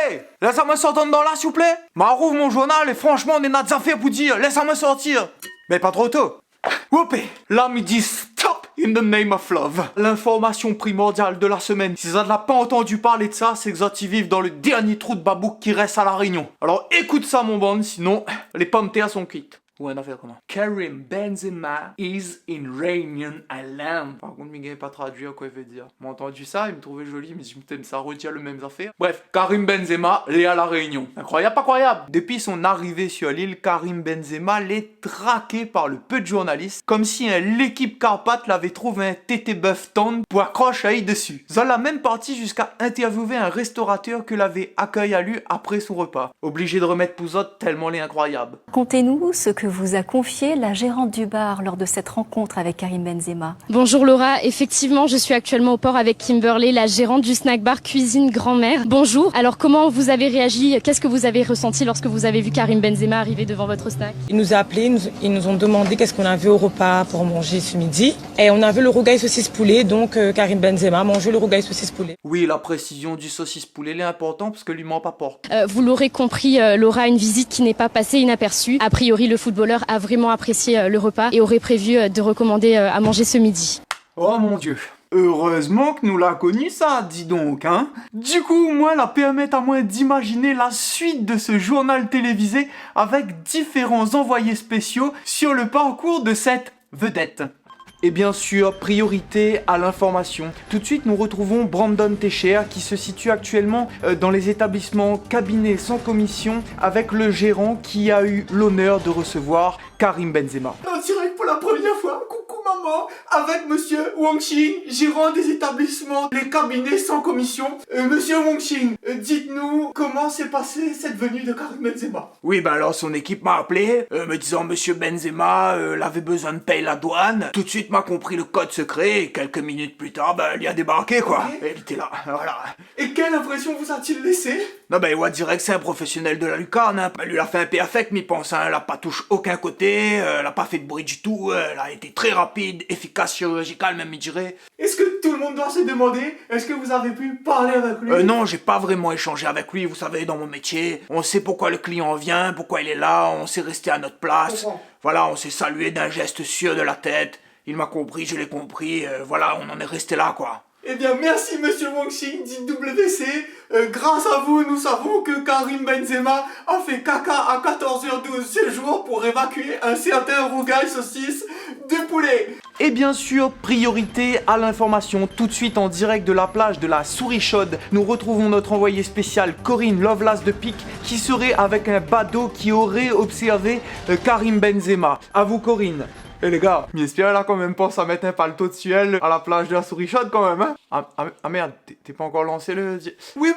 Hey, laissez-moi sortir dans là, s'il vous plaît. Rouvre mon journal et franchement, on est n'a rien fait pour dire. Laissez-moi sortir. Mais pas trop tôt. Whoopé. Là, me dit stop in the name of love. L'information primordiale de la semaine. Si vous n'avez pas entendu parler de ça, c'est que vous vivent dans le dernier trou de babouk qui reste à La Réunion. Alors écoute ça, mon bon, sinon les pommes de terre sont cuites. Ou un affaire comment? Karim Benzema is in Réunion Island. Par contre, Miguel n'est pas traduit à quoi il veut dire. M'a entendu ça, il me trouvait joli, mais je me disais, ça retient le même affaire. Bref, Karim Benzema, l'est à La Réunion. Incroyable, pas croyable. Depuis son arrivée sur l'île, Karim Benzema l'est traqué par le peu de journalistes, comme si l'équipe Carpath l'avait trouvé un tété bœuf tendre pour accrocher dessus. Zola même parti jusqu'à interviewer un restaurateur que l'avait accueilli à lui après son repas. Obligé de remettre pouzotte tellement l'est incroyable. Contez-nous ce que vous a confié la gérante du bar lors de cette rencontre avec Karim Benzema. Bonjour Laura, effectivement je suis actuellement au port avec Kimberly, la gérante du snack bar Cuisine Grand-Mère. Bonjour, alors comment vous avez réagi, qu'est-ce que vous avez ressenti lorsque vous avez vu Karim Benzema arriver devant votre snack? Il nous a appelés, ils nous ont demandé qu'est-ce qu'on avait au repas pour manger ce midi. Et on avait le rougail saucisse poulet, donc Karim Benzema a mangé le rougail saucisse poulet. Oui, la précision du saucisse poulet est importante parce que lui ment pas porc. Vous l'aurez compris, Laura, une visite qui n'est pas passée inaperçue. A priori, le footballeur a vraiment apprécié le repas et aurait prévu de recommander à manger ce midi. Oh mon Dieu. Heureusement que nous l'a connu ça, dis donc, hein. Du coup, moi, la permet à moi d'imaginer la suite de ce journal télévisé avec différents envoyés spéciaux sur le parcours de cette vedette. Et bien sûr, priorité à l'information. Tout de suite, nous retrouvons Brandon Teixeira qui se situe actuellement dans les établissements cabinets sans commission avec le gérant qui a eu l'honneur de recevoir Karim Benzema. En direct pour la première fois, coucou maman, avec monsieur Wang Xing, gérant des établissements, les cabinets sans commission. Monsieur Wang Xing, dites-nous comment s'est passée cette venue de Karim Benzema. Oui, bah alors son équipe m'a appelé, me disant monsieur Benzema avait besoin de payer la douane. Tout de suite m'a compris le code secret et quelques minutes plus tard, bah il a débarqué quoi. Et il était là, voilà. Et quelle impression vous a-t-il laissé? Non bah il voit direct que c'est un professionnel de la lucarne, hein. Bah, lui il a fait un perfect, mais il pense, hein, elle a pas touché aucun côté, elle a pas fait de bruit du tout, elle a été très rapide, efficace, chirurgicale même il dirait. Est-ce que tout le monde doit se demander, est-ce que vous avez pu parler avec lui? Non, j'ai pas vraiment échangé avec lui, vous savez, dans mon métier, on sait pourquoi le client vient, pourquoi il est là, on sait rester à notre place, voilà, on s'est salué d'un geste sûr de la tête. Il m'a compris, je l'ai compris, voilà, on en est resté là, quoi. Eh bien, merci, monsieur Wang Xing, dit WC. Grâce à vous, nous savons que Karim Benzema a fait caca à 14h12 ce jour pour évacuer un certain rougail saucisse de poulet. Et bien sûr, priorité à l'information. Tout de suite en direct de la plage de la Souris Chaude, nous retrouvons notre envoyée spéciale Corinne Lovelace de Pic qui serait avec un badaud qui aurait observé Karim Benzema. À vous, Corinne. Eh les gars, j'espère là quand même pense à mettre un paletot dessus elle à la plage de la Souris Chaude quand même, hein. Ah merde, t'es pas encore lancé le... Oui,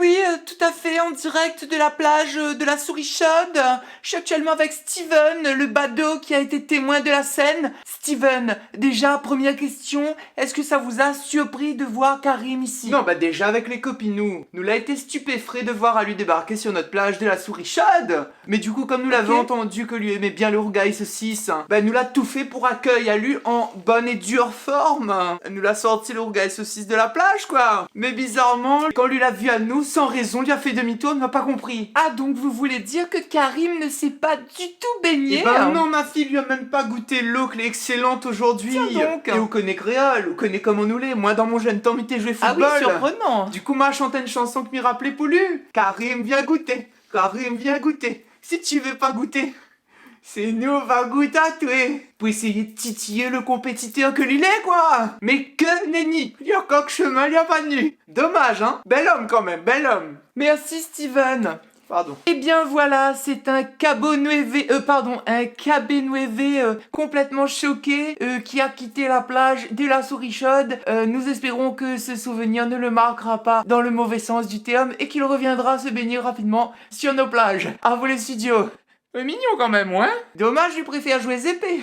tout à fait, en direct de la plage de la Souris Chaude. Je suis actuellement avec Steven, le badaud qui a été témoin de la scène. Steven, déjà, première question, est-ce que ça vous a surpris de voir Karim ici? Non, bah déjà avec les copines, nous l'a été stupéfait de voir à lui débarquer sur notre plage de la Souris Chaude. Mais du coup, comme nous l'avons entendu que lui aimait bien le rougail saucisse, bah nous l'a tout fait pour accueil à lui en bonne et dure forme. Elle nous l'a sorti le rougail saucisse de la plage quoi. Mais bizarrement, quand lui l'a vu à nous, sans raison, lui a fait demi-tour, ne m'a pas compris. Ah donc vous voulez dire que Karim ne s'est pas du tout baigné? Eh ben non, ma fille lui a même pas goûté l'eau qui est excellente aujourd'hui. Et vous connaissez créole, vous connaissez comment nous l'est. Moi dans mon jeune temps, m'était joué football. Ah oui, surprenant. Du coup, moi chanté une chanson qui m'y rappelait pour lui. Karim viens goûter, Karim viens goûter. Si tu veux pas goûter, c'est nous va goûter à toi pour essayer de titiller le compétiteur que lui est quoi. Mais que nenni, il y a coq chemin, il y a pas de nu. Dommage hein, bel homme quand même, bel homme. Merci Steven. Pardon. Et bien voilà, c'est un Cabernet complètement choqué qui a quitté la plage de la Souris Chaude. Nous espérons que ce souvenir ne le marquera pas dans le mauvais sens du terme et qu'il reviendra se baigner rapidement sur nos plages. À vous les studios. Mignon quand même, ouais. Dommage, je préfère jouer épée.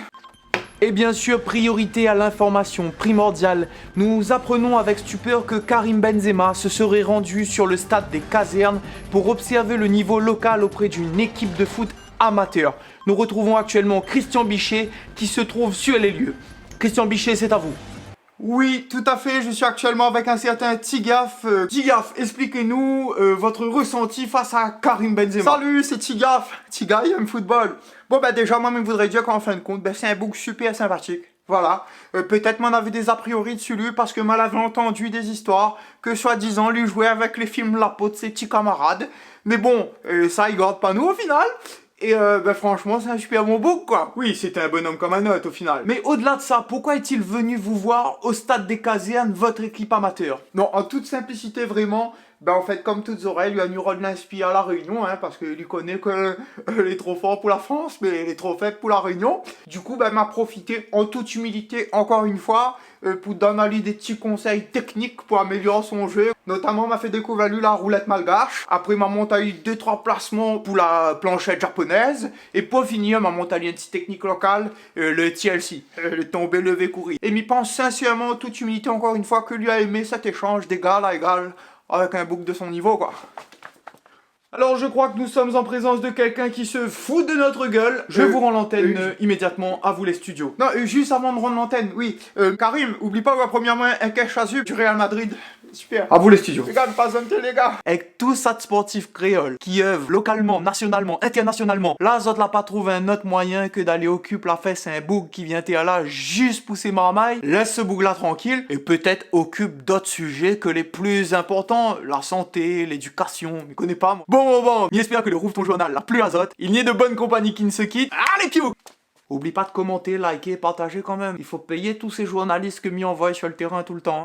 Et bien sûr, priorité à l'information primordiale. Nous apprenons avec stupeur que Karim Benzema se serait rendu sur le stade des Casernes pour observer le niveau local auprès d'une équipe de foot amateur. Nous retrouvons actuellement Christian Bichet qui se trouve sur les lieux. Christian Bichet, c'est à vous. Oui, tout à fait, je suis actuellement avec un certain Tigaf. Tigaf, expliquez-nous votre ressenti face à Karim Benzema. Salut, c'est Tigaf. Tiga, il aime football. Bon, bah déjà, moi-même, je voudrais dire qu'en fin de compte, c'est un bouc super sympathique. Voilà. Peut-être m'en avait des a priori dessus lui parce que m'en avait entendu des histoires que soi-disant lui jouait avec les films La peau de ses petits camarades. Mais bon, ça, il garde pas nous au final. Et franchement, c'est un super bon bouc, quoi. Oui, c'était un bonhomme comme un autre, au final. Mais au-delà de ça, pourquoi est-il venu vous voir au stade des casernes, votre équipe amateur? Non, en toute simplicité, vraiment, en fait, comme toutes oreilles, lui a eu rôle d'inspire à la Réunion, hein, parce qu'il connaît que il est trop fort pour la France, mais il est trop faible pour la Réunion. Du coup, m'a profité, en toute humilité, encore une fois, pour donner des petits conseils techniques pour améliorer son jeu. Notamment, m'a fait découvrir lui la roulette malgache. Après, m'a monté 2-3 placements pour la planchette japonaise. Et pour finir, m'a monté une petite technique locale, le TLC, le tombé, levé, courir. Et m'y pense sincèrement, en toute humilité, encore une fois, que lui a aimé cet échange d'égal à égal avec un bouc de son niveau, quoi. Alors je crois que nous sommes en présence de quelqu'un qui se fout de notre gueule. Je vous rends l'antenne immédiatement, à vous les studios. Non, juste avant de rendre l'antenne, oui. Karim, oublie pas, premièrement, un cash azul du Real Madrid. Super. À vous les studios. Regarde, pas un les gars. Avec tout ça de sportifs créoles qui œuvrent localement, nationalement, internationalement, là, Zot n'a pas trouvé un autre moyen que d'aller occuper la fesse à un boug qui vient à là juste pousser marmaille. Laisse ce boug là tranquille et peut-être occupe d'autres sujets que les plus importants, la santé, l'éducation. Je connais pas moi. Bon. J'espère que le rouvre ton journal la plus azote. Il n'y ait de bonne compagnie qui ne se quitte. Allez, piou! Oublie pas de commenter, liker, partager quand même. Il faut payer tous ces journalistes que m'y envoient sur le terrain tout le temps.